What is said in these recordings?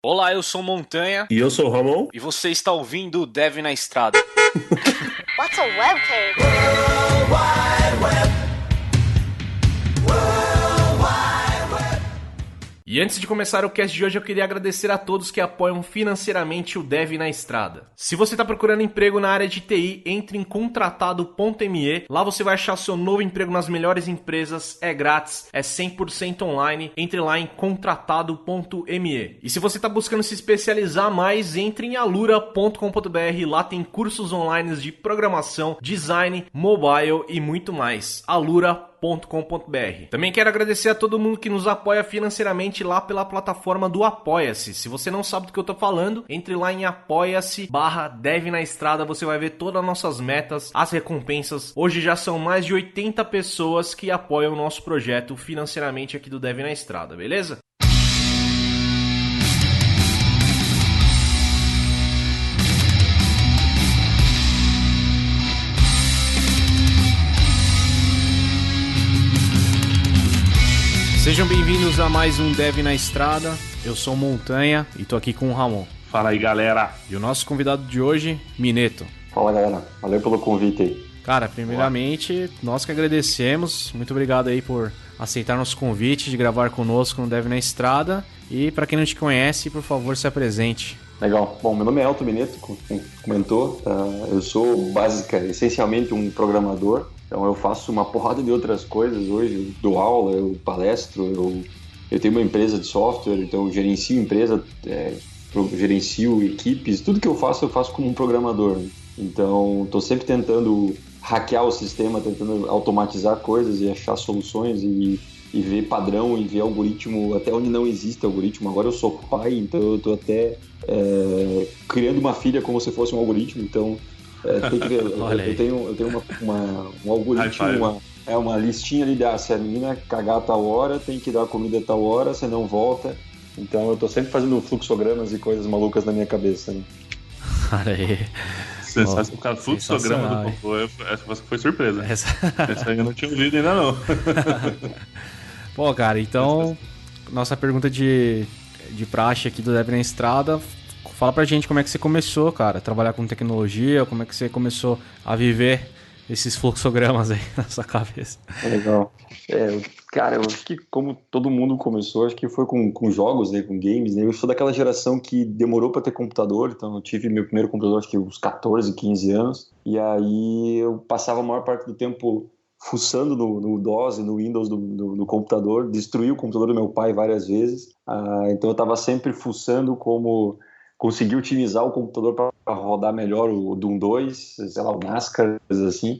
Olá, eu sou Montanha E eu sou o Ramon. e você está ouvindo o Dev na Estrada. What's a web cake? E antes de começar o cast de hoje, eu queria agradecer a todos que apoiam financeiramente o Dev na Estrada. Se você está procurando emprego na área de TI, entre em contratado.me. Lá você vai achar o seu novo emprego nas melhores empresas, é grátis, é 100% online. Entre lá em contratado.me. E se você está buscando se especializar mais, entre em alura.com.br. Lá tem cursos online de programação, design, mobile e muito mais. Alura.com.br. Também quero agradecer a todo mundo que nos apoia financeiramente lá pela plataforma do Apoia-se. Se você não sabe do que eu tô falando, entre lá em apoia-se/Dev na Estrada, você vai ver todas as nossas metas, as recompensas. Hoje já são mais de 80 pessoas que apoiam o nosso projeto financeiramente aqui do Dev na Estrada, beleza? Sejam bem-vindos a mais um Dev na Estrada. Eu sou Montanha e tô aqui com o Ramon. Fala aí, galera. E o nosso convidado de hoje, Mineto. Fala, galera. Valeu pelo convite aí. Cara, primeiramente, nós que agradecemos. Muito obrigado aí por aceitar nosso convite de gravar conosco no Dev na Estrada. E para quem não te conhece, por favor, se apresente. Legal. Bom, meu nome é Elton Mineto, como comentou. Tá? Eu sou, essencialmente um programador. Então eu faço uma porrada de outras coisas hoje. Eu dou aula, eu palestro, eu tenho uma empresa de software, então eu gerencio empresa, gerencio equipes. Tudo que eu faço como um programador. Então estou sempre tentando hackear o sistema, tentando automatizar coisas e achar soluções e ver padrão e ver algoritmo até onde não existe algoritmo. Agora eu sou pai, então eu estou até criando uma filha como se fosse um algoritmo. Então tem que ver, eu tenho um algoritmo, uma listinha ali, se a menina cagar a tal hora, tem que dar comida a tal hora, senão volta. Então eu tô sempre fazendo fluxogramas e coisas malucas na minha cabeça, né? Cara, aí. O fluxograma do robô, essa foi surpresa. Essa aí eu não tinha ouvido ainda não. Pô, cara, então, nossa pergunta de praxe aqui do Dev na Estrada. Fala pra gente como é que você começou, cara, a trabalhar com tecnologia, como é que você começou a viver esses fluxogramas aí na sua cabeça. Legal. Cara, eu acho que como todo mundo começou, acho que foi com jogos, né, com games, né? Eu sou daquela geração que demorou para ter computador, então eu tive meu primeiro computador acho que uns 14, 15 anos, e aí eu passava a maior parte do tempo fuçando no DOS e no Windows do computador, destruí o computador do meu pai várias vezes, então eu estava sempre fuçando como conseguir otimizar o computador para rodar melhor o Doom 2, sei lá, o NASCAR, coisas assim.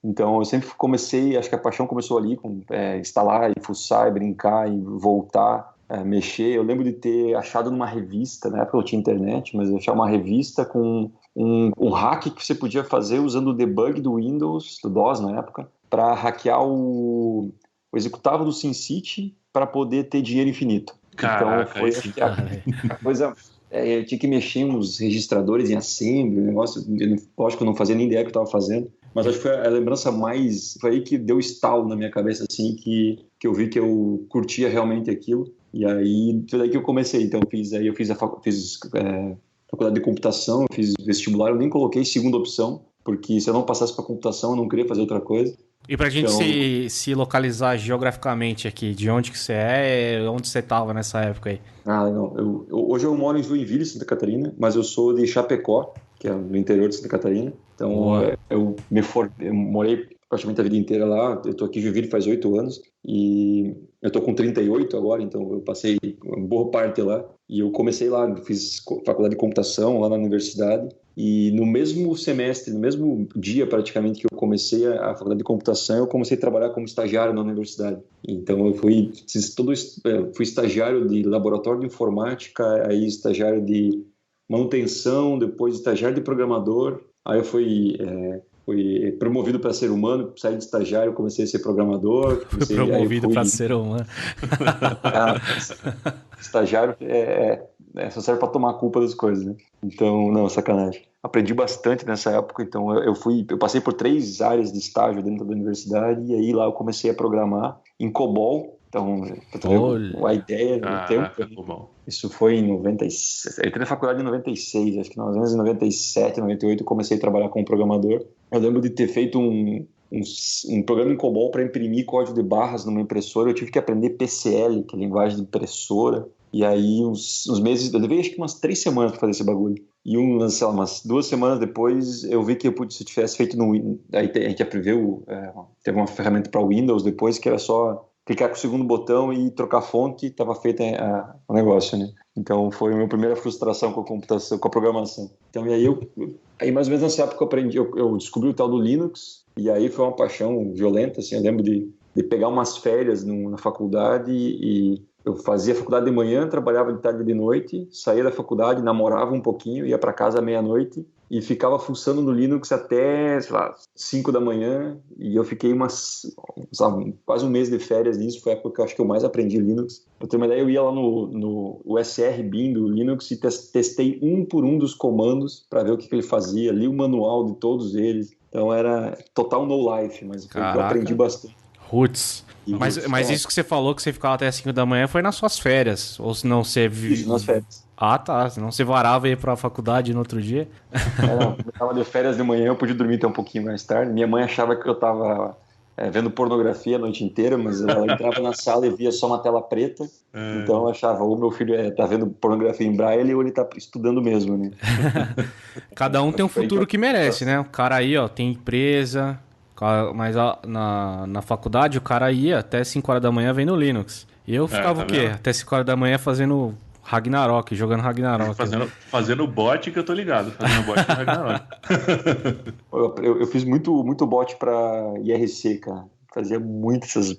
Então eu sempre comecei, acho que a paixão começou ali com instalar e fuçar e brincar e voltar, mexer. Eu lembro de ter achado numa revista, na época eu tinha internet, mas eu achei uma revista com um hack que você podia fazer usando o debug do Windows, do DOS na época, para hackear o executável do SimCity para poder ter dinheiro infinito. Caraca, então foi acho que a coisa... eu tinha que mexer uns registradores em assembly, negócio, lógico que eu não fazia nem ideia do que eu estava fazendo, mas acho que foi a lembrança mais, foi aí que deu estalo na minha cabeça, assim, que eu vi que eu curtia realmente aquilo, e aí foi daí que eu comecei. Então eu fiz faculdade de computação, eu fiz vestibular, eu nem coloquei segunda opção, porque se eu não passasse para computação eu não queria fazer outra coisa. E pra gente se localizar geograficamente aqui, de onde que você onde você tava nessa época aí? Legal. Hoje eu moro em Joinville, Santa Catarina, mas eu sou de Chapecó, que é no interior de Santa Catarina. Então eu morei praticamente a vida inteira lá. Eu tô aqui em Joinville faz 8 anos e eu tô com 38 agora, então eu passei uma boa parte lá. E eu comecei lá, fiz faculdade de computação lá na universidade. E no mesmo semestre, no mesmo dia praticamente que eu comecei a faculdade de computação, eu comecei a trabalhar como estagiário na universidade. Então eu fui estagiário de laboratório de informática, aí estagiário de manutenção, depois estagiário de programador. Aí eu fui promovido para ser humano, saí de estagiário, comecei a ser programador. Fui promovido para ser humano. Estagiário só serve para tomar a culpa das coisas, né? Então, não, sacanagem. Aprendi bastante nessa época, então eu passei por 3 áreas de estágio dentro da universidade, e aí lá eu comecei a programar em COBOL, Então, a ideia do tempo. Bom. Isso foi em 96. Eu entrei na faculdade em 96, acho que em 97, 98 eu comecei a trabalhar como programador. Eu lembro de ter feito um programa em COBOL para imprimir código de barras numa impressora. Eu tive que aprender PCL, que é a linguagem de impressora. E aí, uns meses, eu levei acho que umas 3 semanas para fazer esse bagulho. E umas 2 semanas depois, eu vi que se eu tivesse feito no Windows. Aí a gente preveu, teve uma ferramenta para Windows depois, que era só clicar com o segundo botão e trocar fonte, estava feito o negócio, né? Então foi a minha primeira frustração com a computação, com a programação. Então, e aí mais ou menos nessa época eu descobri o tal do Linux, e aí foi uma paixão violenta, assim. Eu lembro de pegar umas férias na faculdade e eu fazia faculdade de manhã, trabalhava de tarde e de noite, saía da faculdade, namorava um pouquinho, ia para casa à meia-noite e ficava fuçando no Linux até, sei lá, 5 da manhã, e eu fiquei quase um mês de férias nisso. Foi a época que eu acho que eu mais aprendi Linux. Pra ter uma ideia, eu ia lá no USR Bin do Linux e testei um por um dos comandos para ver o que ele fazia, li o manual de todos eles. Então era total no-life, mas eu aprendi bastante. Roots. Mas isso que você falou, que você ficava até 5 da manhã, foi nas suas férias? Ou se não você... Isso, nas férias. Ah, tá. Senão você varava e ia pra faculdade no outro dia? Não, eu tava de férias de manhã, eu podia dormir até um pouquinho mais tarde. Minha mãe achava que eu tava vendo pornografia a noite inteira, mas ela entrava na sala e via só uma tela preta. Então ela achava, ou meu filho tá vendo pornografia em braille, ou ele tá estudando mesmo, né? Cada um tem um futuro que merece, né? O cara aí, ó, tem empresa... Mas na faculdade o cara ia até 5 horas da manhã vendo Linux. E eu ficava o quê? Vendo? Até 5 horas da manhã fazendo Ragnarok, jogando Ragnarok. Fazendo bot, que eu tô ligado. Fazendo bot com Ragnarok. eu fiz muito bot pra IRC, cara. Fazia muitas...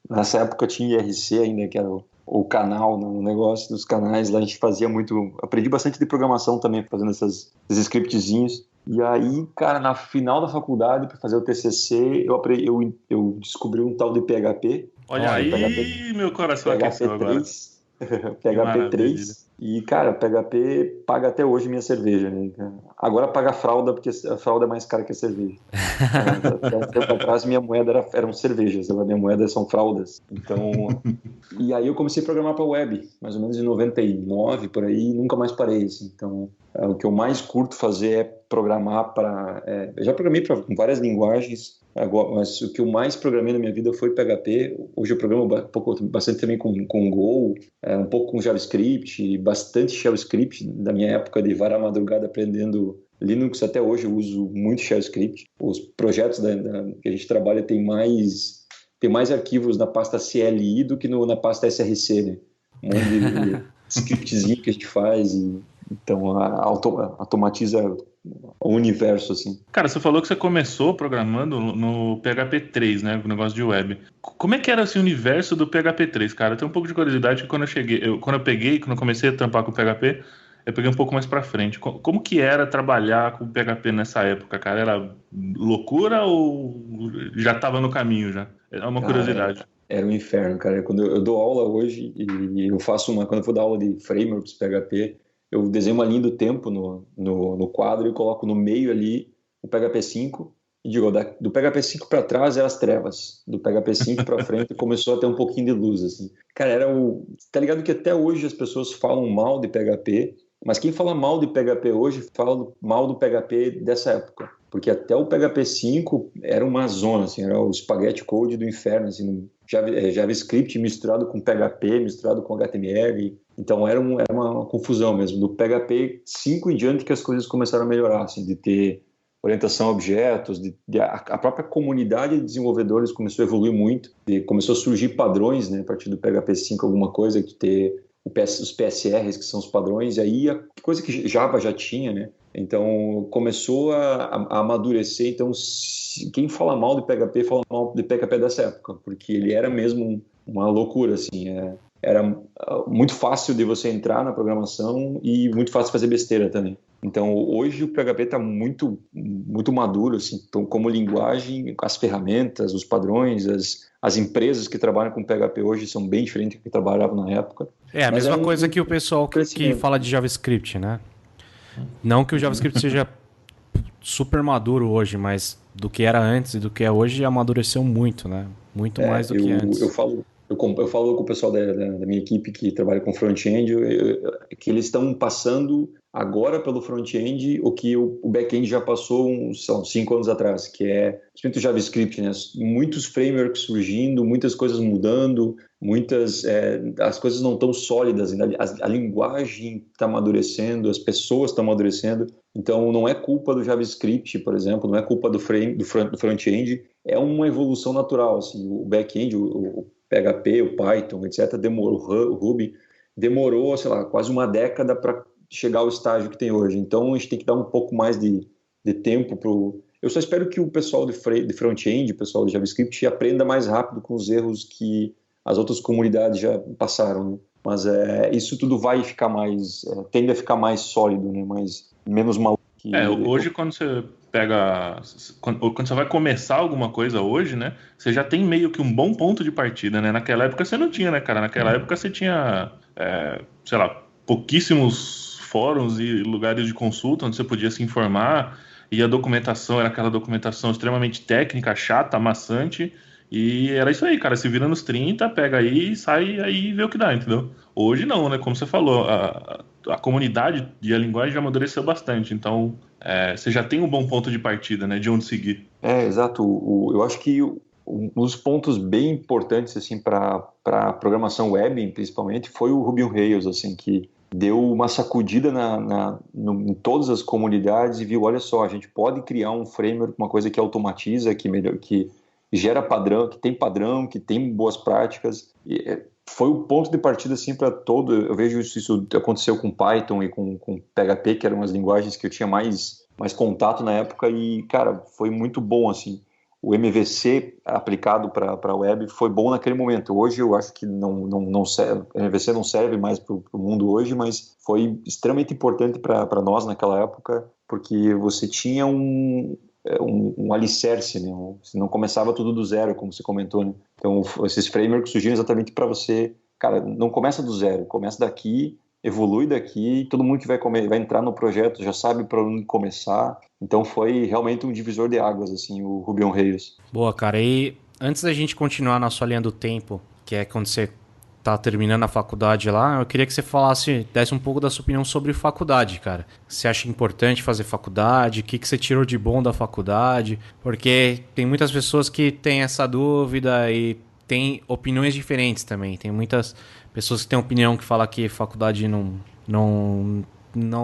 Nessa época tinha IRC ainda, que era o canal, o negócio dos canais. Lá a gente fazia muito... Aprendi bastante de programação também, fazendo esses scriptzinhos. E aí, cara, na final da faculdade, para fazer o TCC, eu descobri um tal de PHP. Olha aí, PHP, meu coração aqueceu agora. PHP 3. E, cara, PHP paga até hoje minha cerveja, né? Agora paga a fralda, porque a fralda é mais cara que a cerveja. Até um tempo atrás, minha moeda eram cervejas, minha moeda são fraldas. Então, e aí eu comecei a programar para web, mais ou menos em 99, por aí, e nunca mais parei, assim. Então, o que eu mais curto fazer é programar para... eu já programei para várias linguagens, mas o que eu mais programei na minha vida foi PHP. Hoje eu programo bastante também com Go, um pouco com JavaScript, bastante Shell Script. Da minha época de varar a madrugada aprendendo Linux, até hoje eu uso muito Shell Script. Os projetos que a gente trabalha tem mais arquivos na pasta CLI do que na pasta SRC, né? Um monte de scriptzinho que a gente faz então automatiza o universo, assim. Cara, você falou que você começou programando no PHP 3, né? O negócio de web. Como é que era esse universo do PHP 3, cara? Eu tenho um pouco de curiosidade que quando eu comecei a trampar com o PHP, eu peguei um pouco mais pra frente. Como que era trabalhar com o PHP nessa época, cara? Era loucura ou já tava no caminho já? É uma curiosidade. Era um inferno, cara. Quando eu dou aula hoje e eu faço quando eu vou dar aula de frameworks PHP, eu desenho uma linha do tempo no quadro e coloco no meio ali o PHP 5 e digo, do PHP 5 para trás é as trevas, do PHP 5 para frente começou a ter um pouquinho de luz, assim. Cara, tá ligado que até hoje as pessoas falam mal de PHP, mas quem fala mal de PHP hoje fala mal do PHP dessa época, porque até o PHP 5 era uma zona, assim, era o spaghetti code do inferno, assim, JavaScript misturado com PHP, misturado com HTML. Então era uma confusão mesmo. Do PHP 5 em diante que as coisas começaram a melhorar, assim, de ter orientação a objetos, a própria comunidade de desenvolvedores começou a evoluir muito, começou a surgir padrões, né, a partir do PHP 5, alguma coisa, de ter os PSRs, que são os padrões, e aí a coisa que Java já tinha, né? Então começou a amadurecer. Então quem fala mal de PHP fala mal de PHP dessa época, porque ele era mesmo uma loucura, assim. Era muito fácil de você entrar na programação e muito fácil fazer besteira também. Então hoje o PHP está muito, muito maduro, assim. Então, como linguagem, as ferramentas, os padrões, as empresas que trabalham com PHP hoje são bem diferentes do que trabalhavam na época. É a mesma coisa que o pessoal que fala de JavaScript, né? Não que o JavaScript seja super maduro hoje, mas do que era antes e do que é hoje amadureceu muito, né? Muito mais do que antes. Eu falo com o pessoal da minha equipe que trabalha com front-end, que eles estão passando agora pelo front-end o que o back-end já passou uns 5 anos atrás, que é principalmente o JavaScript, né? Muitos frameworks surgindo, muitas coisas mudando, as coisas não estão sólidas ainda, a linguagem está amadurecendo, as pessoas estão amadurecendo, então não é culpa do JavaScript, por exemplo, não é culpa do front-end, é uma evolução natural, assim, o back-end, o PHP, o Python, etc., o Ruby demorou, sei lá, quase uma década para chegar ao estágio que tem hoje. Então, a gente tem que dar um pouco mais de tempo para o... Eu só espero que o pessoal de front-end, o pessoal de JavaScript, aprenda mais rápido com os erros que as outras comunidades já passaram, né? Mas isso tudo vai ficar mais... tende a ficar mais sólido, né? Menos maluco. Hoje quando você pega... Quando você vai começar alguma coisa hoje, né? Você já tem meio que um bom ponto de partida, né? Naquela época você não tinha, né, cara? Naquela época você tinha, sei lá, pouquíssimos fóruns e lugares de consulta onde você podia se informar, e a documentação era aquela documentação extremamente técnica, chata, maçante, e era isso aí, cara, se vira nos 30, pega aí, sai aí e vê o que dá, entendeu? Hoje não, né, como você falou, a comunidade e a linguagem já amadureceu bastante, então você já tem um bom ponto de partida, né, de onde seguir. Exato, eu acho que um dos pontos bem importantes, assim, para programação web, principalmente, foi o Ruby on Rails, assim, que deu uma sacudida em todas as comunidades e viu, olha só, a gente pode criar um framework, uma coisa que automatiza, que gera padrão, que tem boas práticas. Foi o ponto de partida, assim, para todo... Eu vejo isso aconteceu com Python e com PHP, que eram as linguagens que eu tinha mais contato na época, e, cara, foi muito bom, assim. O MVC aplicado para a web foi bom naquele momento. Hoje eu acho que não serve, o MVC não serve mais para o mundo hoje, mas foi extremamente importante para nós naquela época, porque você tinha um alicerce, né? Você não começava tudo do zero, como você comentou, né? Então esses frameworks surgiram exatamente para você, cara, não começa do zero, começa daqui, evolui daqui, todo mundo que vai entrar no projeto já sabe para onde começar. Então foi realmente um divisor de águas, assim, o Ruby on Rails. Boa, cara. E antes da gente continuar na sua linha do tempo, que é quando você tá terminando a faculdade lá, eu queria que você desse um pouco da sua opinião sobre faculdade, cara. Você acha importante fazer faculdade? O que você tirou de bom da faculdade? Porque tem muitas pessoas que têm essa dúvida e tem opiniões diferentes também. Tem muitas pessoas que têm opinião que falam que faculdade não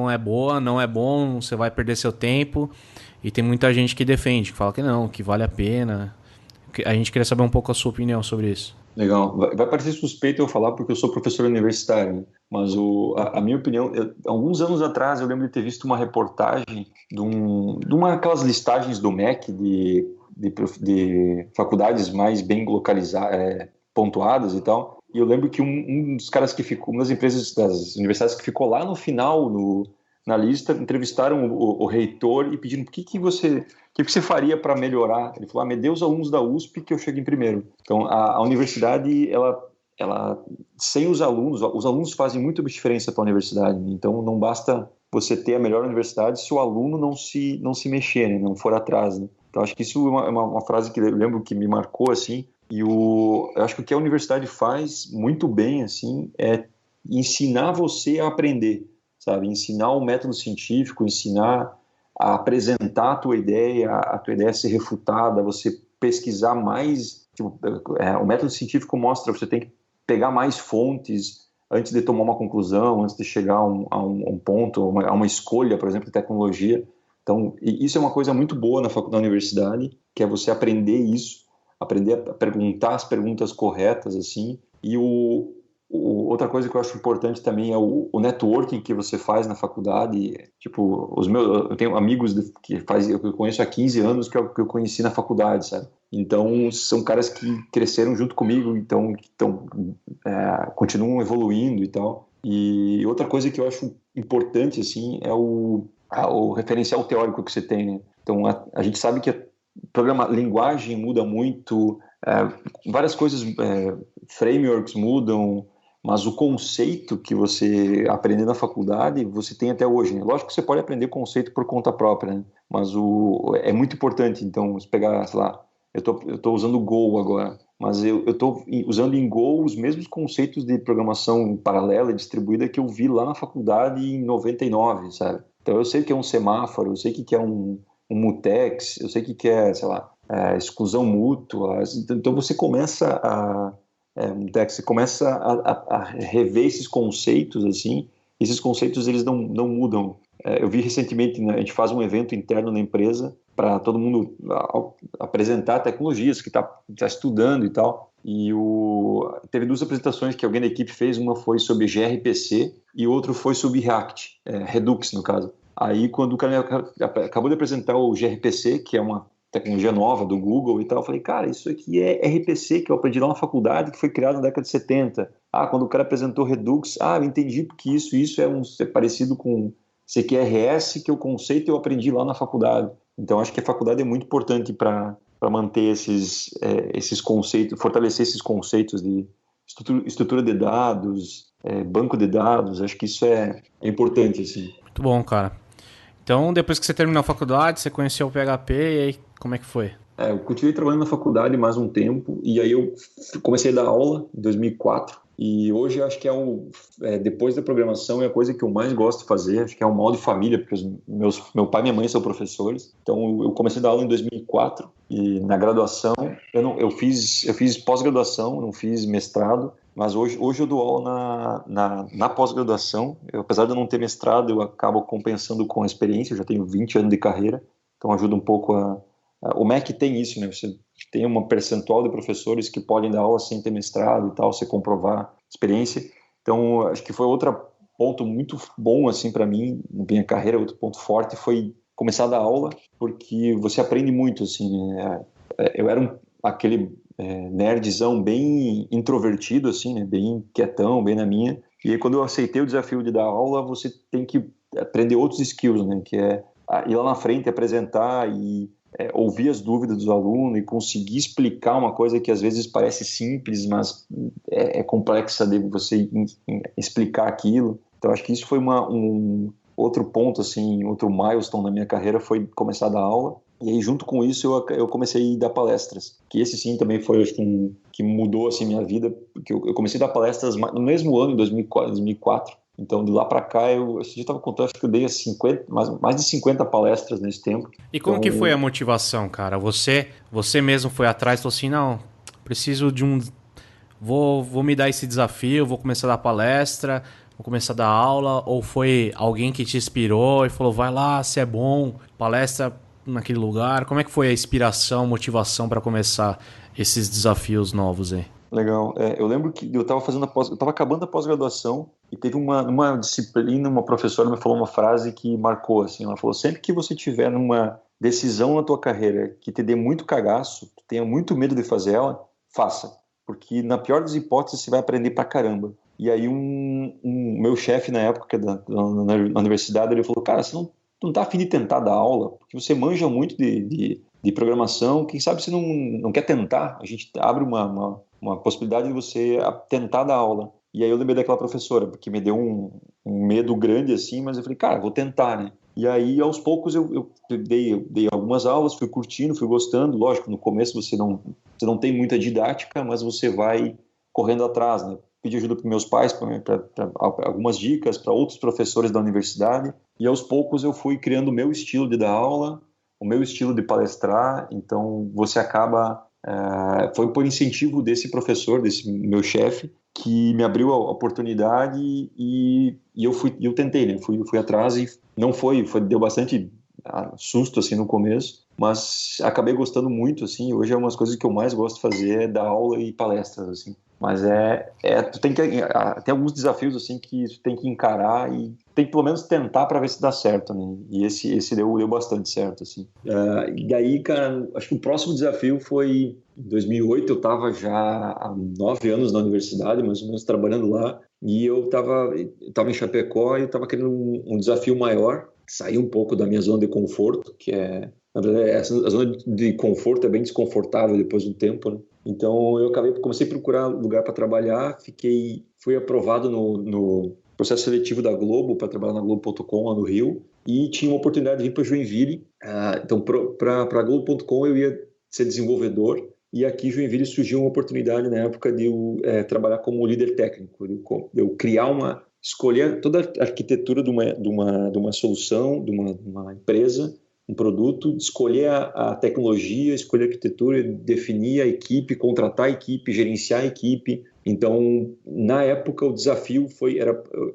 é boa, não é bom, você vai perder seu tempo. E tem muita gente que defende, que fala que não, que vale a pena. A gente queria saber um pouco a sua opinião sobre isso. Legal. Vai parecer suspeito eu falar porque eu sou professor universitário, né? Mas a minha opinião, alguns anos atrás eu lembro de ter visto uma reportagem de uma daquelas listagens do MEC de faculdades mais bem localizadas, pontuadas e tal. E eu lembro que um dos caras que ficou, uma das empresas das universidades que ficou lá no final na lista, entrevistaram o reitor e pedindo o que você faria para melhorar. Ele falou, me dê os alunos da USP que eu chego em primeiro. Então, a universidade, ela sem os alunos fazem muita diferença para a universidade. Então, não basta você ter a melhor universidade se o aluno não se mexer, né? Não for atrás, né? Então, acho que isso é uma frase que eu lembro que me marcou, assim. E eu acho que o que a universidade faz muito bem, assim, é ensinar você a aprender, sabe? Ensinar um método científico, ensinar a apresentar a tua ideia ser refutada, você pesquisar mais. Tipo, o método científico mostra que você tem que pegar mais fontes antes de tomar uma conclusão, antes de chegar a um ponto, a uma escolha, por exemplo, de tecnologia. Então, isso é uma coisa muito boa na universidade, que é você aprender isso, aprender a perguntar as perguntas corretas, assim. E outra coisa que eu acho importante também é o networking que você faz na faculdade. Tipo, eu tenho amigos que eu conheço há 15 anos que eu conheci na faculdade, sabe? Então, são caras que cresceram junto comigo, então continuam evoluindo e tal. E outra coisa que eu acho importante, assim, é o referencial teórico que você tem, né? Então, a gente sabe que linguagem muda muito, várias coisas, frameworks mudam, mas o conceito que você aprende na faculdade, você tem até hoje, né? Lógico que você pode aprender conceito por conta própria, né? Mas é muito importante, então, se pegar, sei lá, eu tô usando o Go agora, mas eu tô usando em Go os mesmos conceitos de programação paralela e distribuída que eu vi lá na faculdade em 99, sabe? Então eu sei o que é um semáforo, eu sei o que é um mutex, eu sei o que é, sei lá, exclusão mútua. Então você começa você começa a rever esses conceitos, assim. Esses conceitos, eles não mudam. Eu vi recentemente, né, a gente faz um evento interno na empresa para todo mundo apresentar tecnologias que está estudando e tal. E teve 2 apresentações que alguém da equipe fez, uma foi sobre gRPC e outra foi sobre React, Redux no caso. Aí quando o cara acabou de apresentar o gRPC, que é uma tecnologia nova do Google e tal, eu falei, cara, isso aqui é RPC, que eu aprendi lá na faculdade, que foi criado na década de 70. Quando o cara apresentou Redux, eu entendi porque isso é parecido com CQRS, que o conceito eu aprendi lá na faculdade. Então, acho que a faculdade é muito importante para manter esses conceitos, fortalecer esses conceitos de estrutura de dados, banco de dados. Acho que isso é importante, assim. Muito bom, cara. Então, depois que você terminou a faculdade, você conheceu o PHP e aí como é que foi? Eu continuei trabalhando na faculdade mais um tempo e aí eu comecei a dar aula em 2004 e hoje acho que depois da programação é a coisa que eu mais gosto de fazer, acho que é um mal de família, porque meu pai e minha mãe são professores, então eu comecei a dar aula em 2004 e na graduação eu fiz pós-graduação, não fiz mestrado, mas hoje eu dou aula na pós-graduação. Apesar de eu não ter mestrado, eu acabo compensando com a experiência, eu já tenho 20 anos de carreira, então ajuda um pouco o MEC tem isso, né? Você tem uma percentual de professores que podem dar aula sem ter mestrado e tal, você comprovar experiência. Então, acho que foi outro ponto muito bom, assim, para mim, na minha carreira, outro ponto forte foi começar a dar aula, porque você aprende muito, assim, né? Eu era aquele nerdzão bem introvertido, assim, né? Bem quietão, bem na minha. E aí, quando eu aceitei o desafio de dar aula, você tem que aprender outros skills, né? Que é ir lá na frente, apresentar e ouvir as dúvidas dos alunos e conseguir explicar uma coisa que às vezes parece simples, mas é complexa de você explicar aquilo. Então, acho que isso foi um outro ponto, assim, outro milestone na minha carreira, foi começar a dar aula. E aí, junto com isso, eu comecei a dar palestras. Que esse, sim, também foi, acho que mudou, assim, minha vida, porque eu comecei a dar palestras no mesmo ano, em 2004. Então, de lá para cá, eu estava contando, acho que eu dei mais de 50 palestras nesse tempo. E como que foi a motivação, cara? Você mesmo foi atrás e falou assim, não, preciso de vou me dar esse desafio, vou começar a dar palestra, vou começar a dar aula, ou foi alguém que te inspirou e falou, vai lá, você é bom, palestra naquele lugar. Como é que foi a inspiração, motivação para começar esses desafios novos aí? Legal. Eu lembro que eu estava acabando a pós-graduação e teve uma disciplina, uma professora me falou uma frase que marcou, assim, ela falou, sempre que você tiver numa decisão na tua carreira que te dê muito cagaço, que tenha muito medo de fazer ela, faça, porque na pior das hipóteses você vai aprender pra caramba. E aí meu chefe na época na universidade, ele falou, cara, você não tá afim de tentar dar aula, porque você manja muito de programação, quem sabe você não quer tentar, a gente abre uma possibilidade de você tentar dar aula. E aí eu lembrei daquela professora, porque me deu um medo grande assim, mas eu falei, cara, vou tentar, né? E aí, aos poucos, eu dei algumas aulas, fui curtindo, fui gostando. Lógico, no começo você não tem muita didática, mas você vai correndo atrás, né? Pedi ajuda para meus pais, para algumas dicas, para outros professores da universidade. E aos poucos eu fui criando o meu estilo de dar aula, o meu estilo de palestrar. Então, você acaba... foi por incentivo desse professor, desse meu chefe, que me abriu a oportunidade e eu tentei, né? Fui atrás e não deu bastante susto assim no começo, mas acabei gostando muito, assim. Hoje é umas coisas que eu mais gosto de fazer, é dar aula e palestras, assim. Mas tu tem alguns desafios assim que tu tem que encarar e tem que pelo menos tentar para ver se dá certo, né? E esse deu bastante certo, assim. E daí, cara, acho que o próximo desafio foi em 2008. Eu estava já há 9 anos na universidade, mais ou menos, trabalhando lá, e eu estava em Chapecó e eu estava querendo um desafio maior, sair um pouco da minha zona de conforto, que na verdade, a zona de conforto é bem desconfortável depois de um tempo, né? Então eu comecei a procurar lugar para trabalhar, fui aprovado no processo seletivo da Globo para trabalhar na Globo.com lá no Rio e tinha uma oportunidade de vir para Joinville. Então para a Globo.com eu ia ser desenvolvedor e aqui em Joinville surgiu uma oportunidade na época de eu trabalhar como líder técnico, de eu escolher toda a arquitetura de uma solução, de uma empresa, um produto, escolher a tecnologia, escolher a arquitetura, definir a equipe, contratar a equipe, gerenciar a equipe. Então, na época, o desafio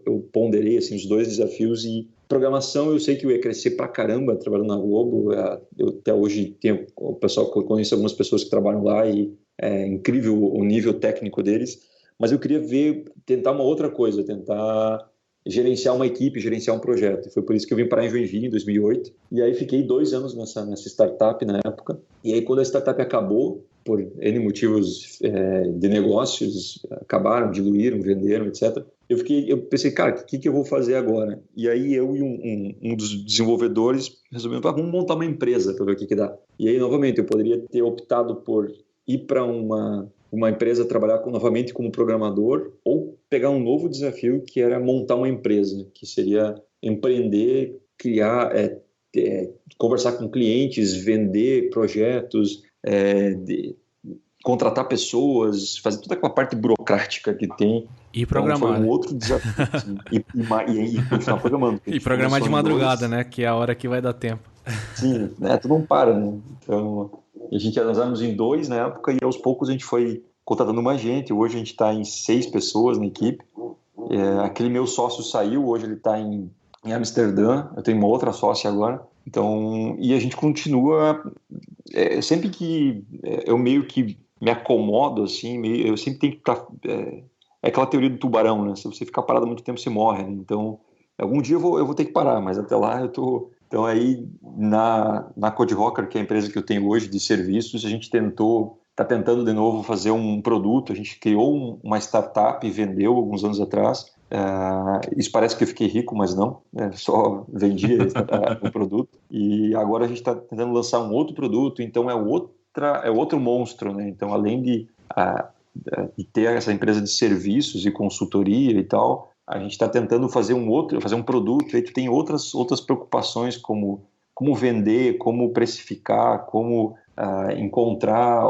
eu ponderei assim, os dois desafios e programação, eu sei que eu ia crescer pra caramba trabalhando na Globo. Eu até hoje conheço algumas pessoas que trabalham lá e é incrível o nível técnico deles, mas eu queria tentar uma outra coisa, tentar gerenciar uma equipe, gerenciar um projeto. Foi por isso que eu vim parar em Joinville em 2008. E aí fiquei 2 anos nessa startup na época. E aí quando a startup acabou, por N motivos de negócios, acabaram, diluíram, venderam, etc. Eu pensei, cara, o que eu vou fazer agora? E aí eu e um dos desenvolvedores resolvemos, vamos montar uma empresa para ver o que dá. E aí, novamente, eu poderia ter optado por ir para uma empresa trabalhar novamente como programador ou pegar um novo desafio que era montar uma empresa, que seria empreender, criar, conversar com clientes, vender projetos, contratar pessoas, fazer toda aquela parte burocrática que tem. E programar. Então, foi um outro desafio. Assim, e continuar programando. E programar de madrugada, né? Que é a hora que vai dar tempo. Sim, tu não para, né? Então, nós éramos em 2 na época e aos poucos a gente foi contratando mais gente. Hoje a gente está em 6 pessoas na equipe. Aquele meu sócio saiu, hoje ele está em Amsterdã. Eu tenho uma outra sócia agora. Então, e a gente continua. Sempre que eu meio que me acomodo, assim, eu sempre tenho que estar. É aquela teoria do tubarão, né? Se você ficar parado muito tempo, você morre, né? Então, algum dia eu vou ter que parar, mas até lá eu tô. Então, aí, na Code Rocker, que é a empresa que eu tenho hoje de serviços, a gente está tentando de novo fazer um produto. A gente criou uma startup e vendeu alguns anos atrás. Isso parece que eu fiquei rico, mas não. Só vendi o produto. E agora a gente está tentando lançar um outro produto, então é outro monstro, né? Então, além de ter essa empresa de serviços e consultoria e tal, a gente está tentando fazer um produto, e aí tu tem outras preocupações como vender, como precificar, como encontrar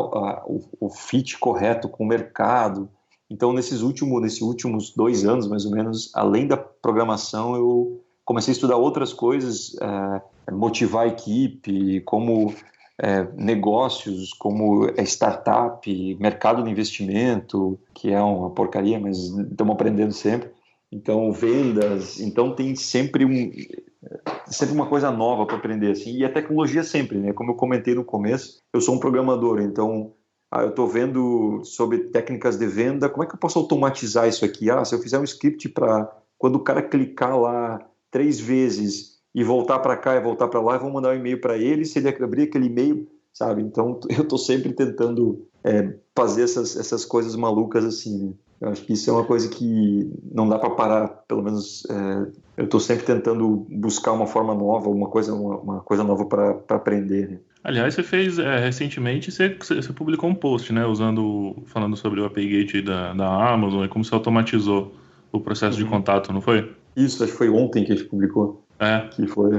o fit correto com o mercado. Então, nesses últimos 2 anos, mais ou menos, além da programação, eu comecei a estudar outras coisas, motivar a equipe, como negócios, como startup, mercado de investimento, que é uma porcaria, mas estamos aprendendo sempre. Então, vendas, então tem sempre uma coisa nova para aprender, assim, e a tecnologia sempre, né? Como eu comentei no começo, eu sou um programador, então eu estou vendo sobre técnicas de venda, como é que eu posso automatizar isso aqui? Se eu fizer um script para quando o cara clicar lá 3 vezes e voltar para cá e voltar para lá, eu vou mandar um e-mail para ele, se ele abrir aquele e-mail, sabe? Então, eu estou sempre tentando fazer essas coisas malucas assim, né? Eu acho que isso é uma coisa que não dá para parar, pelo menos eu estou sempre tentando buscar uma forma nova, uma coisa nova para aprender, né? Aliás, você fez recentemente, você publicou um post, né, falando sobre o API Gate da Amazon e como você automatizou o processo de contato, não foi? Isso, acho que foi ontem que a gente publicou. Que foi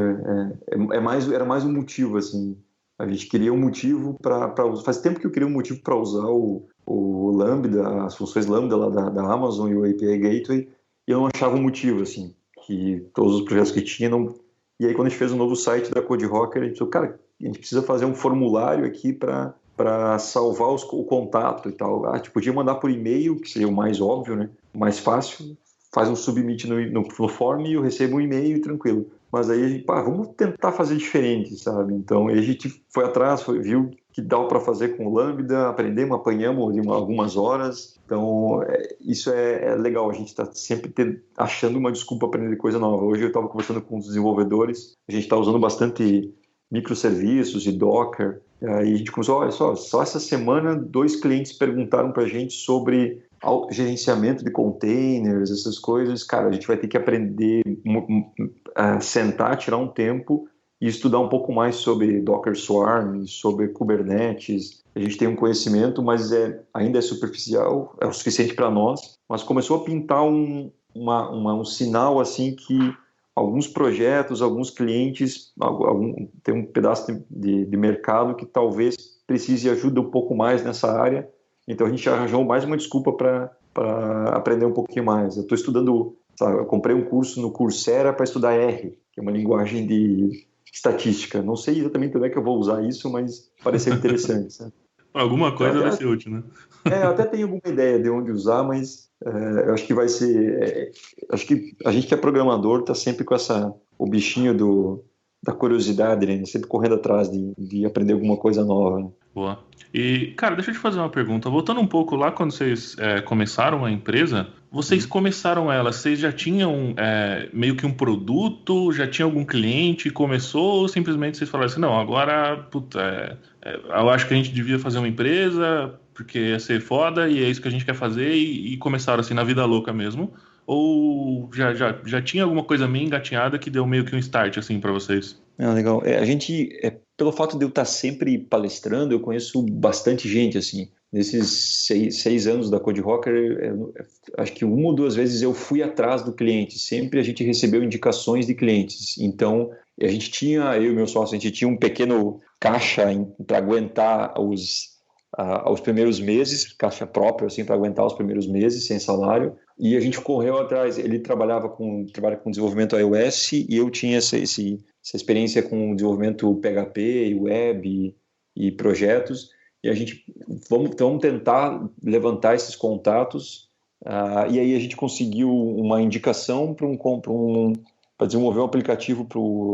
era mais um motivo, assim. A gente queria um motivo para usar. Faz tempo que eu queria um motivo para usar o Lambda, as funções Lambda lá da Amazon e o API Gateway, e eu não achava um motivo, assim, que todos os projetos que tinha não. E aí, quando a gente fez o novo site da Code Rocker, a gente pensou, cara, a gente precisa fazer um formulário aqui para salvar o contato e tal. A gente podia mandar por e-mail, que seria o mais óbvio, né? O mais fácil. Faz um submit no form e eu recebo um e-mail tranquilo. Mas aí a gente, vamos tentar fazer diferente, sabe? Então a gente foi atrás, viu que dá para fazer com o Lambda, aprendemos, apanhamos algumas horas. Então isso é legal, a gente está sempre achando uma desculpa para aprender coisa nova. Hoje eu estava conversando com os desenvolvedores, a gente está usando bastante microserviços e Docker. E a gente começou, olha só essa semana 2 clientes perguntaram para a gente sobre gerenciamento de containers, essas coisas. Cara, a gente vai ter que aprender, sentar, tirar um tempo e estudar um pouco mais sobre Docker Swarm, sobre Kubernetes. A gente tem um conhecimento, mas ainda é superficial, é o suficiente para nós. Mas começou a pintar um sinal assim que alguns projetos, alguns clientes, tem um pedaço de mercado que talvez precise de ajuda um pouco mais nessa área. Então a gente arranjou mais uma desculpa para aprender um pouquinho mais. Eu estou estudando, sabe, eu comprei um curso no Coursera para estudar R, que é uma linguagem de estatística. Não sei exatamente como é que eu vou usar isso, mas pareceu interessante. Sabe? Alguma coisa vai ser útil, né? Eu até tenho alguma ideia de onde usar, mas eu acho que vai ser... acho que a gente que é programador está sempre com o bichinho da curiosidade, né? Sempre correndo atrás de aprender alguma coisa nova. Né? Boa. E, cara, deixa eu te fazer uma pergunta. Voltando um pouco lá quando vocês começaram a empresa, vocês começaram ela, vocês já tinham meio que um produto, já tinha algum cliente, começou, ou simplesmente vocês falaram assim, não, agora, puta, eu acho que a gente devia fazer uma empresa, porque ia ser foda, e é isso que a gente quer fazer, e começaram assim na vida louca mesmo? Ou já tinha alguma coisa meio engatinhada que deu meio que um start assim para vocês? Legal. A gente, pelo fato de eu estar sempre palestrando, eu conheço bastante gente, assim. Nesses 6 anos da Code Rocker, acho que uma ou duas vezes eu fui atrás do cliente. Sempre a gente recebeu indicações de clientes. Então, eu e meu sócio, a gente tinha um pequeno caixa para aguentar os primeiros meses, caixa própria, assim, para aguentar os primeiros meses sem salário. E a gente correu atrás. Ele trabalha com desenvolvimento iOS e eu tinha essa experiência com desenvolvimento PHP, web e projetos. E a gente vamos tentar levantar esses contatos. E aí a gente conseguiu uma indicação para desenvolver um aplicativo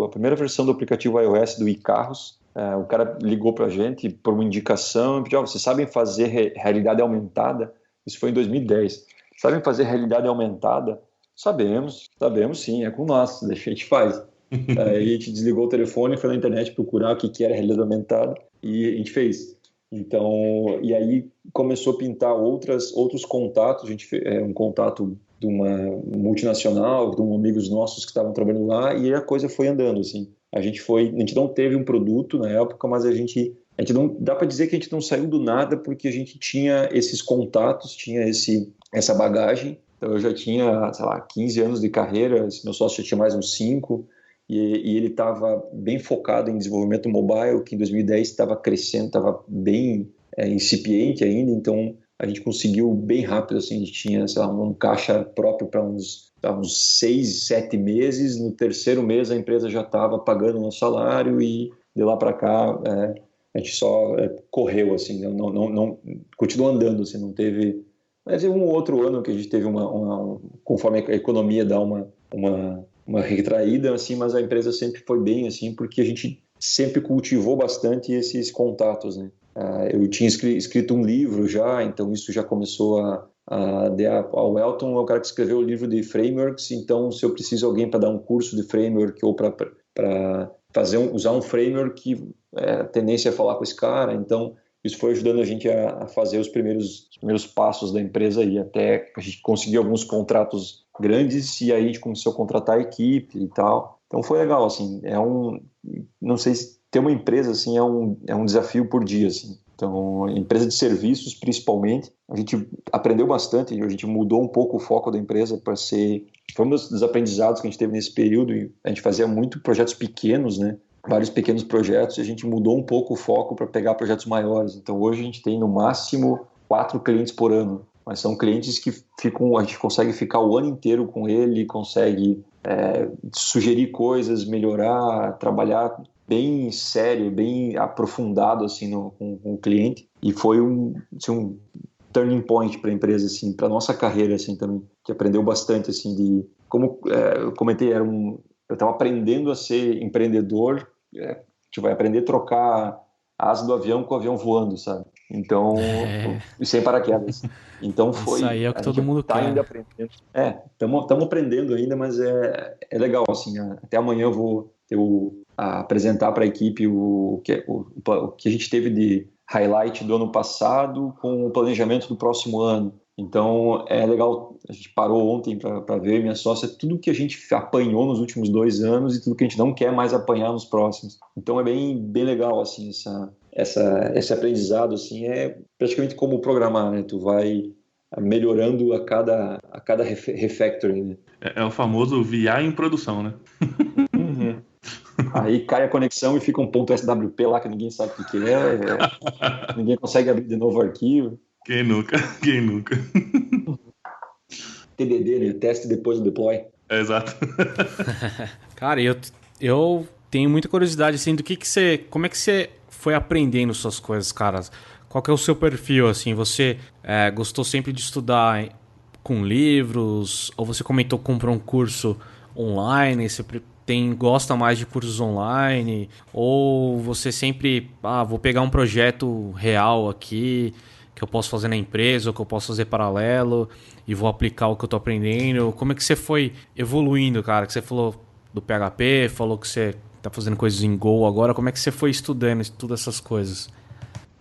a primeira versão do aplicativo iOS do iCarros. O cara ligou para a gente por uma indicação e pediu: vocês sabem fazer realidade aumentada? Isso foi em 2010. Sabem fazer realidade aumentada? Sabemos sim, é com nós, deixa a gente faz. Aí a gente desligou o telefone, foi na internet procurar o que era realidade aumentada e a gente fez. Então, e aí começou a pintar outros contatos. A gente fez um contato de uma multinacional, de amigos nossos que estavam trabalhando lá, e a coisa foi andando, assim. A gente não teve um produto na época, mas a gente não dá para dizer que a gente não saiu do nada, porque a gente tinha esses contatos, tinha essa bagagem. Então eu já tinha, sei lá, 15 anos de carreira, meu sócio já tinha mais uns 5, e ele estava bem focado em desenvolvimento mobile, que em 2010 estava crescendo, estava bem incipiente ainda, então a gente conseguiu bem rápido, assim, a gente tinha, sei lá, um caixa próprio para uns 6, 7 meses. No terceiro mês a empresa já estava pagando o nosso salário e de lá para cá a gente só correu, assim, não continuou andando, assim, não teve... Mas um outro ano que a gente teve conforme a economia dá uma retraída, assim, mas a empresa sempre foi bem, assim, porque a gente sempre cultivou bastante esses contatos, né? Eu tinha escrito um livro já, então isso já começou o Elton é o cara que escreveu o livro de frameworks, então se eu preciso de alguém para dar um curso de framework ou para usar um framework, a tendência é falar com esse cara, então isso foi ajudando a gente a fazer os primeiros passos da empresa aí, até a gente conseguir alguns contratos grandes, e aí a gente começou a contratar a equipe e tal. Então foi legal, assim, não sei se ter uma empresa, assim, é um desafio por dia, assim. Então, empresa de serviços, principalmente, a gente aprendeu bastante, a gente mudou um pouco o foco da empresa para ser... Foi um dos aprendizados que a gente teve nesse período, e a gente fazia muito projetos pequenos, né? Vários pequenos projetos, e a gente mudou um pouco o foco para pegar projetos maiores. Então, hoje a gente tem, no máximo, 4 clientes por ano. Mas são clientes que a gente consegue ficar o ano inteiro com ele, consegue sugerir coisas, melhorar, trabalhar bem sério, bem aprofundado, assim, com o cliente. E foi um turning point para a empresa, assim, para nossa carreira, assim, também, que aprendeu bastante, assim, como eu comentei, eu estava aprendendo a ser empreendedor, a gente vai aprender a trocar a asa do avião com o avião voando, sabe? Então, sem paraquedas. Então foi... Isso aí é o que todo mundo tá quer. ainda aprendendo. Estamos aprendendo ainda, mas é legal, assim. Até amanhã eu vou apresentar para a equipe o que a gente teve de highlight do ano passado com o planejamento do próximo ano. Então é legal, a gente parou ontem para ver, minha sócia, tudo que a gente apanhou nos últimos 2 anos e tudo que a gente não quer mais apanhar nos próximos. Então é bem legal, assim, esse aprendizado, assim, é praticamente como programar, né? Tu vai melhorando a cada refactoring, né? É o famoso VI em produção, né? Uhum. Aí cai a conexão e fica um ponto SWP lá que ninguém sabe o que ninguém consegue abrir de novo o arquivo. Quem nunca? Quem nunca? TDD, né? Teste depois do deploy. Exato. Cara, eu tenho muita curiosidade, assim, como é que você foi aprendendo suas coisas, cara? Qual que é o seu perfil, assim? Você gostou sempre de estudar com livros? Ou você comentou que comprou um curso online? Você gosta mais de cursos online? Ou você sempre, vou pegar um projeto real aqui, que eu posso fazer na empresa, ou que eu posso fazer paralelo, e vou aplicar o que eu tô aprendendo? Como é que você foi evoluindo, cara? Que você falou do PHP, falou que você tá fazendo coisas em Go agora. Como é que você foi estudando todas essas coisas?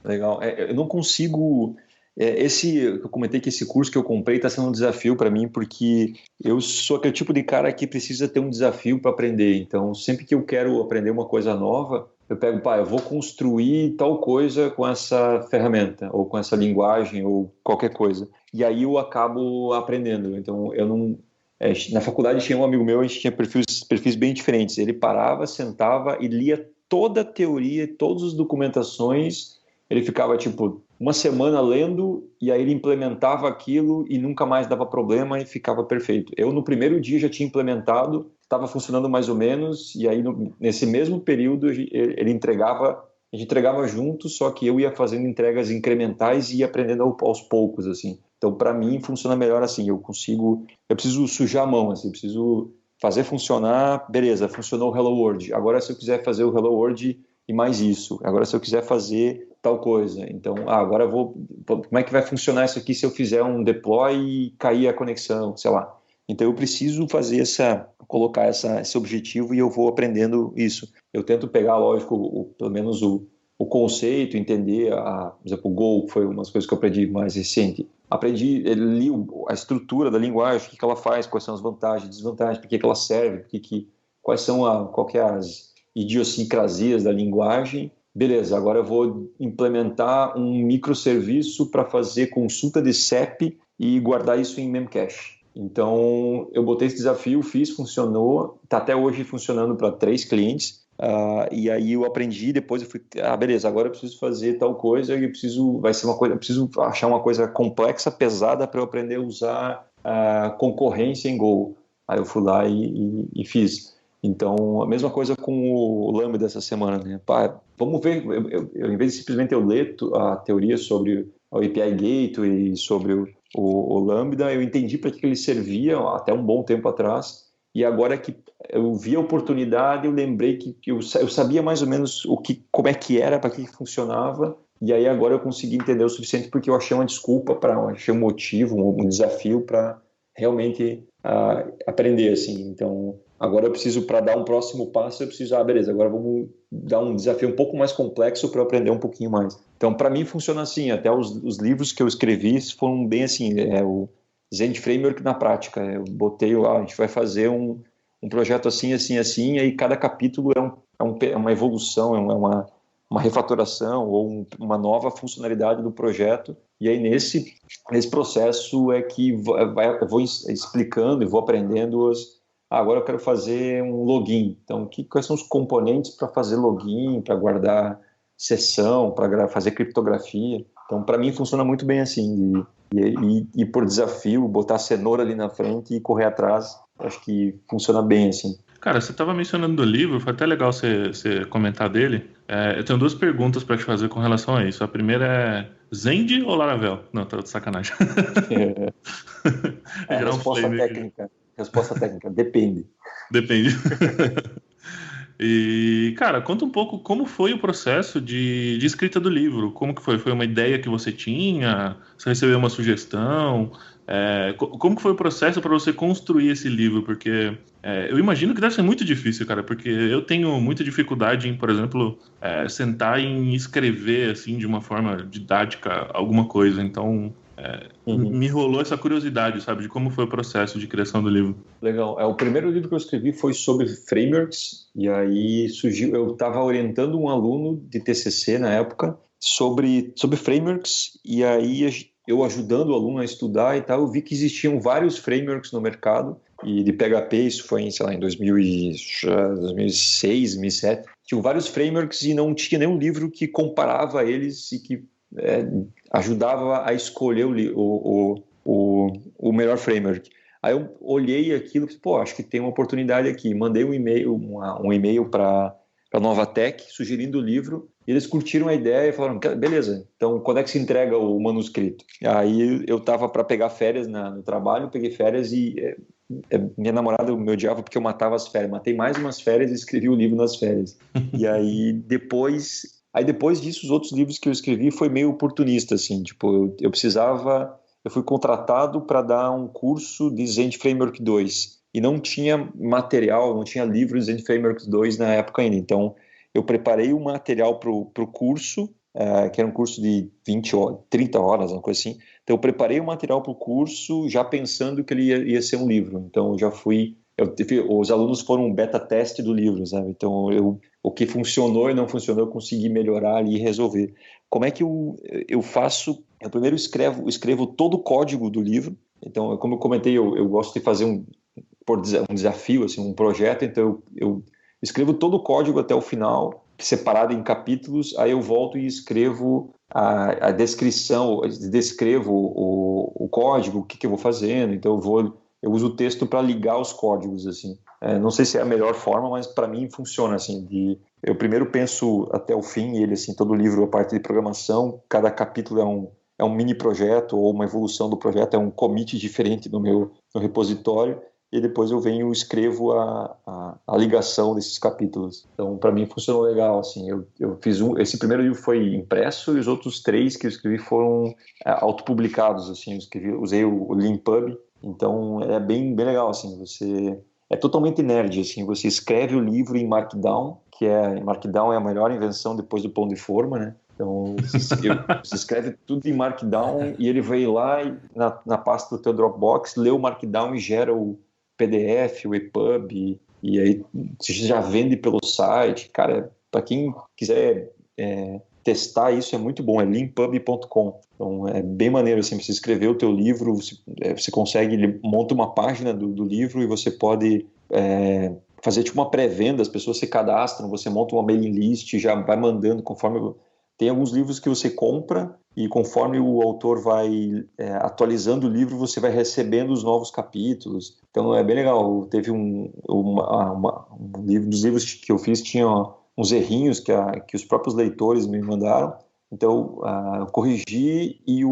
Legal. Eu não consigo. Eu comentei que esse curso que eu comprei está sendo um desafio para mim, porque eu sou aquele tipo de cara que precisa ter um desafio para aprender. Então, sempre que eu quero aprender uma coisa nova, eu pego, eu vou construir tal coisa com essa ferramenta, ou com essa linguagem, ou qualquer coisa. E aí eu acabo aprendendo. Então, eu não. Na faculdade tinha um amigo meu, a gente tinha perfis bem diferentes. Ele parava, sentava e lia toda a teoria, todas as documentações. Ele ficava, tipo, uma semana lendo e aí ele implementava aquilo e nunca mais dava problema e ficava perfeito. Eu, no primeiro dia, já tinha implementado, estava funcionando mais ou menos, e aí, nesse mesmo período, ele entregava, a gente entregava junto, só que eu ia fazendo entregas incrementais e ia aprendendo aos poucos, assim. Então, para mim, funciona melhor assim. Eu preciso sujar a mão, assim, eu preciso fazer funcionar, beleza, funcionou o Hello World. Agora, se eu quiser fazer o Hello World e mais isso, agora se eu quiser fazer tal coisa, então, agora como é que vai funcionar isso aqui se eu fizer um deploy e cair a conexão, sei lá. Então eu preciso colocar esse objetivo e eu vou aprendendo isso. Eu tento pegar, lógico, pelo menos o conceito, entender, por exemplo, o Go foi uma das coisas que eu aprendi mais recente. Li a estrutura da linguagem, o que ela faz, quais são as vantagens, desvantagens, por que ela serve, quais são qual que é as idiosincrasias da linguagem. Beleza, agora eu vou implementar um microserviço para fazer consulta de CEP e guardar isso em Memcache. Então, eu botei esse desafio, fiz, funcionou, está até hoje funcionando para 3 clientes, e aí eu aprendi, depois eu fui, beleza, agora eu preciso fazer tal coisa, e eu preciso achar uma coisa complexa, pesada, para eu aprender a usar concorrência em Go. Aí eu fui lá e fiz. Então, a mesma coisa com o Lambda dessa semana, né? Vamos ver, em vez de simplesmente eu ler a teoria sobre o API Gateway e sobre o Lambda, eu entendi para que ele servia até um bom tempo atrás, e agora que eu vi a oportunidade, eu lembrei que eu sabia mais ou menos como é que era, para que funcionava, e aí agora eu consegui entender o suficiente porque eu achei uma desculpa, achei um motivo, um desafio para realmente aprender, assim. Então, agora eu preciso, para dar um próximo passo, eu preciso, beleza, agora vamos dar um desafio um pouco mais complexo para eu aprender um pouquinho mais. Então, para mim, funciona assim. Até os livros que eu escrevi foram bem assim, o Zend Framework na prática. Eu botei, a gente vai fazer um projeto assim, assim, assim, e aí cada capítulo é uma evolução, é uma refatoração ou uma nova funcionalidade do projeto. E aí, nesse processo é que eu vou explicando e vou aprendendo agora eu quero fazer um login. Então, quais são os componentes para fazer login, para guardar sessão, para fazer criptografia? Então, para mim, funciona muito bem assim. E por desafio, botar a cenoura ali na frente e correr atrás, acho que funciona bem assim. Cara, você estava mencionando do livro, foi até legal você comentar dele. Eu tenho 2 perguntas para te fazer com relação a isso. A primeira é Zend ou Laravel? Não, tá de sacanagem. Resposta técnica, depende. Depende. E, cara, conta um pouco como foi o processo de escrita do livro. Como que foi? Foi uma ideia que você tinha? Você recebeu uma sugestão? Como que foi o processo para você construir esse livro? Porque eu imagino que deve ser muito difícil, cara, porque eu tenho muita dificuldade em, por exemplo, sentar e escrever assim de uma forma didática alguma coisa. Então, Me rolou essa curiosidade, sabe, de como foi o processo de criação do livro. Legal. O primeiro livro que eu escrevi foi sobre frameworks, e aí surgiu, eu estava orientando um aluno de TCC na época sobre frameworks, e aí eu ajudando o aluno a estudar e tal, eu vi que existiam vários frameworks no mercado, e de PHP, isso foi, sei lá, em 2006, 2007, tinham vários frameworks e não tinha nenhum livro que comparava eles e que ajudava a escolher o melhor framework. Aí eu olhei aquilo e falei, acho que tem uma oportunidade aqui. Mandei um e-mail para a Novatec sugerindo o livro, e eles curtiram a ideia e falaram, beleza, então quando é que se entrega o manuscrito? Aí eu estava para pegar férias no trabalho, peguei férias e minha namorada me odiava porque eu matava as férias. Matei mais umas férias e escrevi o livro nas férias. E aí depois disso, os outros livros que eu escrevi foi meio oportunista, assim, tipo, eu fui contratado para dar um curso de Zend Framework 2 e não tinha material, não tinha livro de Zend Framework 2 na época ainda, então eu preparei o material para o curso, que era um curso de 20 horas, 30 horas, uma coisa assim, então eu preparei o material para o curso já pensando que ele ia ser um livro, então eu já fui... os alunos foram um beta teste do livro, sabe? Então, o que funcionou e não funcionou, eu consegui melhorar ali e resolver. Como é que eu faço? Eu primeiro escrevo todo o código do livro. Então, como eu comentei, eu gosto de fazer um desafio, assim, um projeto. Então, eu escrevo todo o código até o final, separado em capítulos. Aí eu volto e escrevo a descrição, descrevo o código, o que eu vou fazendo. Então, eu uso o texto para ligar os códigos, assim. Não sei se é a melhor forma, mas para mim funciona, assim. Eu primeiro penso até o fim, ele, assim, todo livro, a parte de programação, cada capítulo é um mini projeto ou uma evolução do projeto, é um commit diferente no meu repositório, e depois eu venho e escrevo a ligação desses capítulos. Então, para mim funcionou legal, assim. Eu fiz esse primeiro livro foi impresso e os outros 3 que eu escrevi foram autopublicados, assim. Usei o Leanpub. Então é bem legal, assim, você é totalmente nerd, assim, você escreve o livro em Markdown, Markdown é a melhor invenção depois do pão de forma, né? Então você escreve tudo em Markdown e ele vai lá na pasta do teu Dropbox, lê o Markdown e gera o PDF, o EPUB, e aí você já vende pelo site. Cara, para quem quiser testar isso é muito bom, é leanpub.com. Então é bem maneiro, assim, você escrever o teu livro, você consegue, ele monta uma página do livro e você pode fazer tipo uma pré-venda, as pessoas se cadastram, você monta uma mailing list, já vai mandando conforme... Tem alguns livros que você compra e conforme o autor vai atualizando o livro, você vai recebendo os novos capítulos. Então é bem legal. Teve um dos livros que eu fiz tinha uns errinhos que os próprios leitores me mandaram. Então, eu corrigi e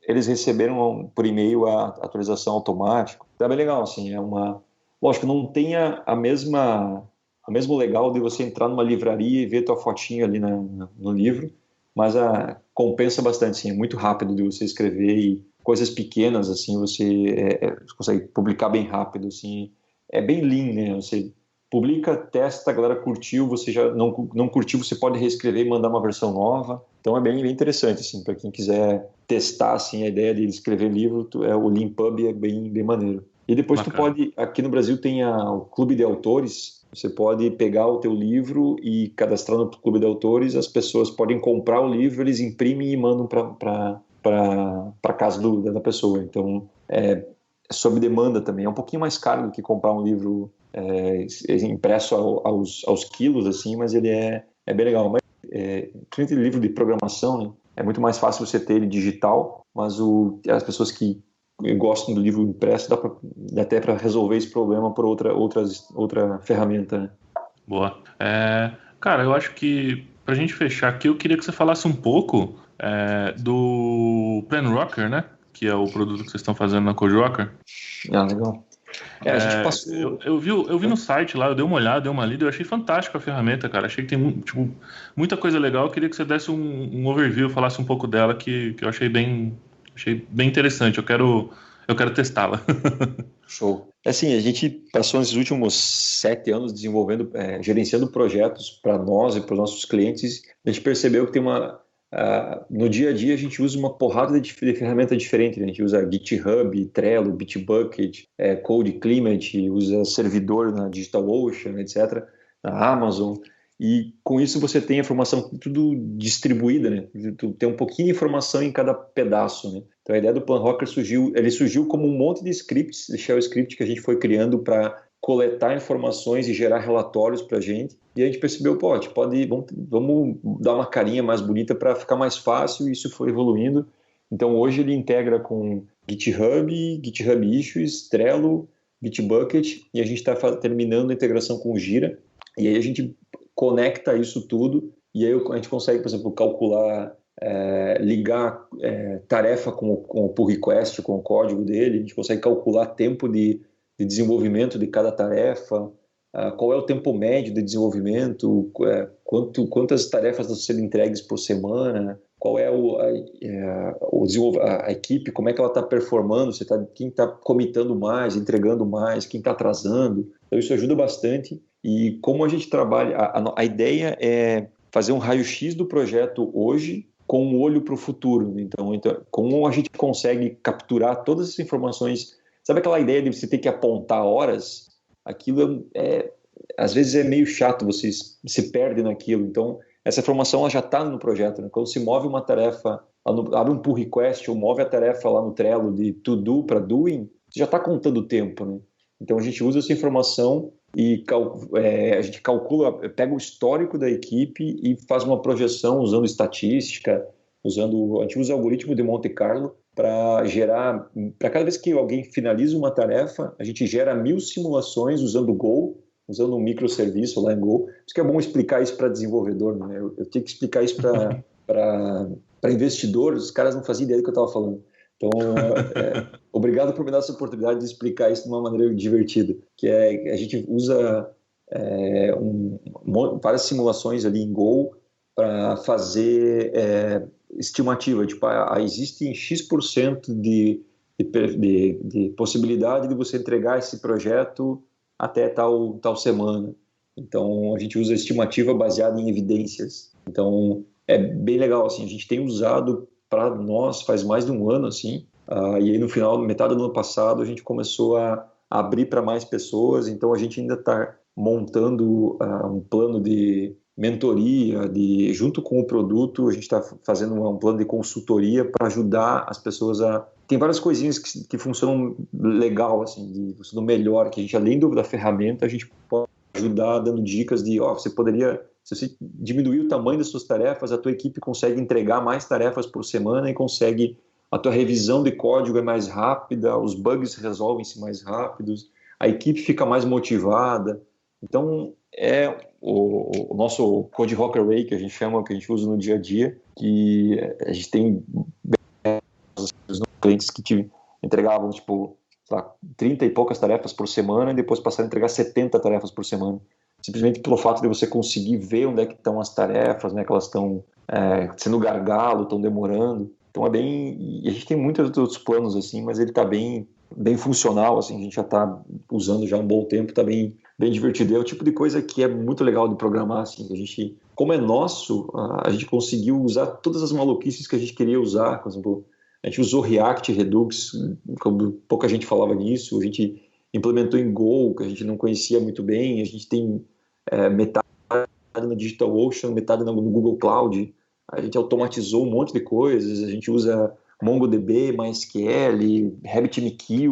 eles receberam por e-mail a atualização automática. Então, é bem legal, assim, Lógico, não tem o mesmo legal de você entrar numa livraria e ver tua fotinho ali no livro, mas compensa bastante, assim, é muito rápido de você escrever e coisas pequenas, assim, você consegue publicar bem rápido, assim. É bem lean, né? Você publica, testa, a galera curtiu, você já não curtiu, você pode reescrever e mandar uma versão nova. Então é bem interessante, assim, para quem quiser testar, assim, a ideia de escrever livro, o Leanpub é bem maneiro. E depois Bacana. Tu pode, aqui no Brasil tem o Clube de Autores, você pode pegar o teu livro e cadastrar no Clube de Autores, as pessoas podem comprar o livro, eles imprimem e mandam para casa da pessoa. Então é sob demanda também, é um pouquinho mais caro do que comprar um livro impresso aos quilos, assim, mas ele é bem legal. Mas, principalmente livro de programação, né? É muito mais fácil você ter ele digital, mas as pessoas que gostam do livro impresso dá até para resolver esse problema por outra ferramenta, né? Boa. Cara, eu acho que pra gente fechar aqui, eu queria que você falasse um pouco do Plan Rocker, né? Que é o produto que vocês estão fazendo na Code Rocker. Legal. A gente passou... eu vi no site lá, eu dei uma olhada, dei uma lida, eu achei fantástica a ferramenta, cara. Achei que tem muita coisa legal. Eu queria que você desse um overview, falasse um pouco dela, que eu achei bem interessante. Eu quero testá-la. Show. Assim, a gente passou nesses últimos 7 anos desenvolvendo, gerenciando projetos para nós e para os nossos clientes. A gente percebeu que tem no dia a dia a gente usa uma porrada de ferramenta diferente, né? A gente usa GitHub, Trello, Bitbucket, Code Climate, usa servidor na DigitalOcean, etc., na Amazon, e com isso você tem a informação tudo distribuída, né? Tu tem um pouquinho de informação em cada pedaço, né? Então a ideia do Planrocker surgiu como um monte de scripts, de shell script que a gente foi criando para coletar informações e gerar relatórios para a gente. E a gente percebeu, vamos dar uma carinha mais bonita para ficar mais fácil, e isso foi evoluindo. Então hoje ele integra com GitHub, GitHub Issues, Trello, Bitbucket, e a gente está terminando a integração com o Jira. E aí a gente conecta isso tudo, e aí a gente consegue, por exemplo, calcular, ligar tarefa com o pull request, com o código dele, a gente consegue calcular tempo de desenvolvimento de cada tarefa, qual é o tempo médio de desenvolvimento, quantas tarefas estão sendo entregues por semana, qual é a equipe, como é que ela está performando, quem está comitando mais, entregando mais, quem está atrasando. Então isso ajuda bastante. E como a gente trabalha, a ideia é fazer um raio-x do projeto hoje com um olho para o futuro. Então, como a gente consegue capturar todas essas informações. Sabe aquela ideia de você ter que apontar horas? Aquilo às vezes é meio chato, você se perde naquilo. Então, essa informação ela já está no projeto, né? Quando se move uma tarefa, abre um pull request ou move a tarefa lá no Trello de to do para doing, você já está contando o tempo, né? Então, a gente usa essa informação e a gente calcula, pega o histórico da equipe e faz uma projeção usando estatística, a gente usa o algoritmo de Monte Carlo para gerar, para cada vez que alguém finaliza uma tarefa, a gente gera 1000 simulações usando Go, usando um microserviço lá em Go. Por isso que é bom explicar isso para desenvolvedor, né? Eu tenho que explicar isso para investidores, os caras não faziam ideia do que eu estava falando. Então, obrigado por me dar essa oportunidade de explicar isso de uma maneira divertida, que a gente usa várias simulações ali em Go para fazer estimativa, tipo, existe X% de possibilidade de você entregar esse projeto até tal semana. Então, a gente usa estimativa baseada em evidências. Então, é bem legal, assim, a gente tem usado para nós faz mais de um ano, assim, e aí no final, metade do ano passado, a gente começou a abrir para mais pessoas, então a gente ainda está montando um plano de mentoria, junto com o produto, a gente está fazendo um plano de consultoria para ajudar as pessoas Tem várias coisinhas que funcionam legal, assim, funcionam melhor, que a gente, além da ferramenta, a gente pode ajudar dando dicas de, você poderia, se você diminuir o tamanho das suas tarefas, a tua equipe consegue entregar mais tarefas por semana e a tua revisão de código é mais rápida, os bugs resolvem-se mais rápidos, a equipe fica mais motivada. Então, o nosso Code Rocker Way, que a gente chama, que a gente usa no dia a dia, que a gente tem clientes que entregavam, tipo, sei lá, 30 e poucas tarefas por semana e depois passaram a entregar 70 tarefas por semana. Simplesmente pelo fato de você conseguir ver onde é que estão as tarefas, né, que elas estão sendo gargalo, estão demorando. Então e a gente tem muitos outros planos assim, mas ele está bem funcional, assim, a gente já está usando já há um bom tempo, está bem divertido. É o tipo de coisa que é muito legal de programar, assim, a gente, como é nosso, a gente conseguiu usar todas as maluquices que a gente queria usar. Por exemplo, a gente usou React, Redux, como pouca gente falava nisso, a gente implementou em Go, que a gente não conhecia muito bem, a gente tem metade na DigitalOcean, metade no Google Cloud, a gente automatizou um monte de coisas, a gente usa MongoDB, MySQL, RabbitMQ,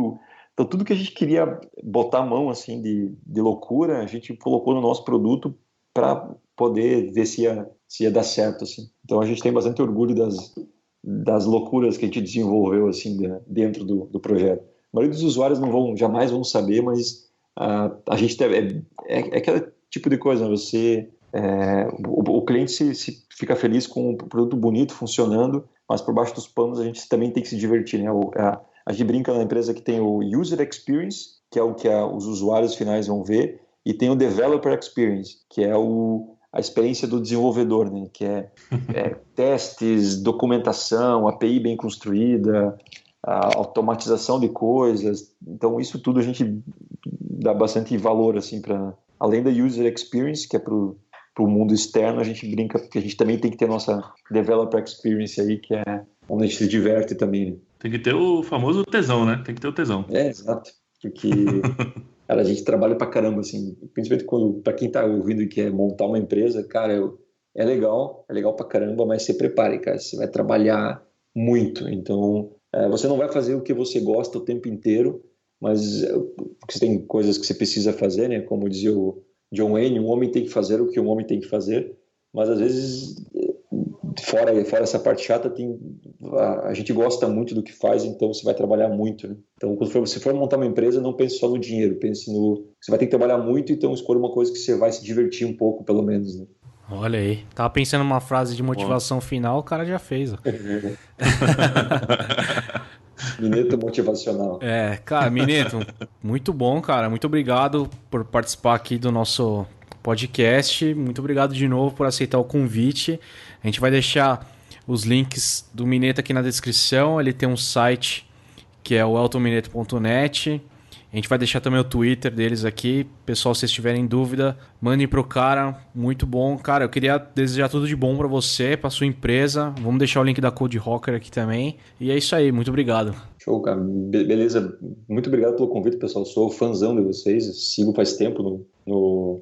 então tudo que a gente queria botar a mão assim, de loucura, a gente colocou no nosso produto para poder ver se ia dar certo. Assim. Então a gente tem bastante orgulho das loucuras que a gente desenvolveu assim, dentro do projeto. A maioria dos usuários jamais vão saber, mas a gente é aquele tipo de coisa, né? O cliente se fica feliz com o produto bonito, funcionando, mas por baixo dos panos a gente também tem que se divertir, né? A gente brinca na empresa que tem o User Experience, que é o que os usuários finais vão ver, e tem o Developer Experience, que é a experiência do desenvolvedor, né? Que é testes, documentação, API bem construída, a automatização de coisas. Então isso tudo a gente dá bastante valor assim, além da User Experience, que é para o mundo externo, a gente brinca porque a gente também tem que ter nossa developer experience aí, que é onde a gente se diverte também, né? Tem que ter o famoso tesão, né? Tem que ter o tesão. Exato. Porque cara, a gente trabalha pra caramba, assim, principalmente pra quem tá ouvindo e quer montar uma empresa, cara, é legal pra caramba, mas se prepare, cara, você vai trabalhar muito. Então, você não vai fazer o que você gosta o tempo inteiro, mas porque tem coisas que você precisa fazer, né? Como dizia o John Wayne, um homem tem que fazer o que um homem tem que fazer, mas às vezes, fora essa parte chata, a gente gosta muito do que faz, então você vai trabalhar muito, né? Então, quando você for montar uma empresa, não pense só no dinheiro, pense no... Você vai ter que trabalhar muito, então escolha uma coisa que você vai se divertir um pouco, pelo menos, né? Olha aí. Tava pensando numa frase de motivação final, o cara já fez. Ó. Mineto motivacional. Cara, Mineto, muito bom, cara. Muito obrigado por participar aqui do nosso podcast. Muito obrigado de novo por aceitar o convite. A gente vai deixar os links do Mineto aqui na descrição. Ele tem um site que é o eltonmineto.net. A gente vai deixar também o Twitter deles aqui. Pessoal, se vocês tiverem dúvida, mandem pro cara. Muito bom. Cara, eu queria desejar tudo de bom pra você, pra sua empresa. Vamos deixar o link da Code Rocker aqui também. E é isso aí. Muito obrigado. Show, cara. Beleza. Muito obrigado pelo convite, pessoal. Sou fãzão de vocês. Sigo faz tempo no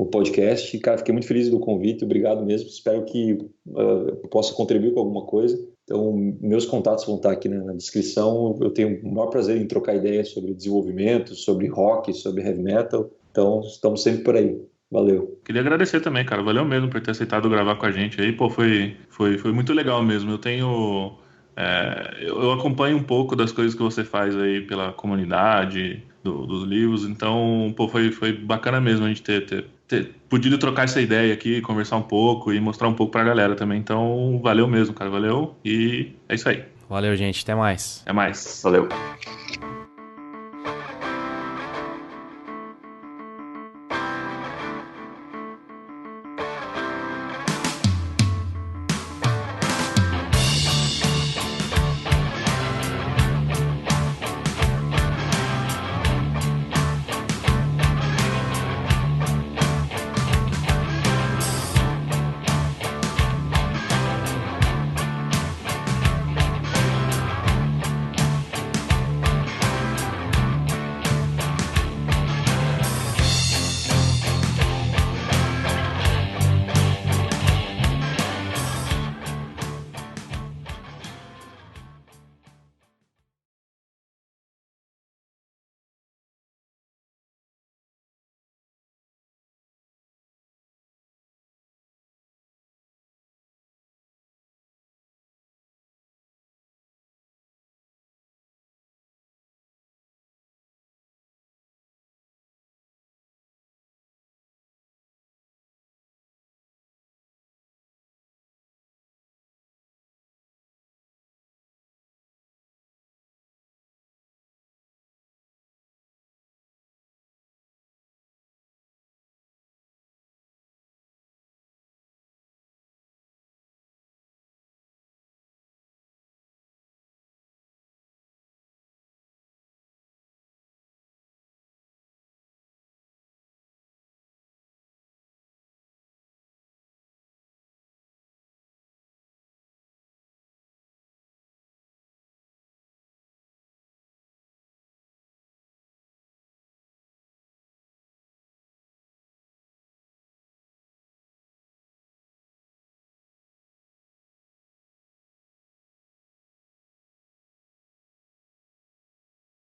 podcast. Cara, fiquei muito feliz do convite. Obrigado mesmo. Espero que eu possa contribuir com alguma coisa. Então, meus contatos vão estar aqui na descrição. Eu tenho o maior prazer em trocar ideias sobre desenvolvimento, sobre rock, sobre heavy metal. Então, estamos sempre por aí. Valeu. Queria agradecer também, cara. Valeu mesmo por ter aceitado gravar com a gente aí. Pô, foi muito legal mesmo. Eu acompanho um pouco das coisas que você faz aí pela comunidade, dos livros. Então, pô, foi bacana mesmo a gente ter podido trocar essa ideia aqui, conversar um pouco e mostrar um pouco pra galera também. Então, valeu mesmo, cara. Valeu. E é isso aí. Valeu, gente. Até mais. Até mais. Valeu.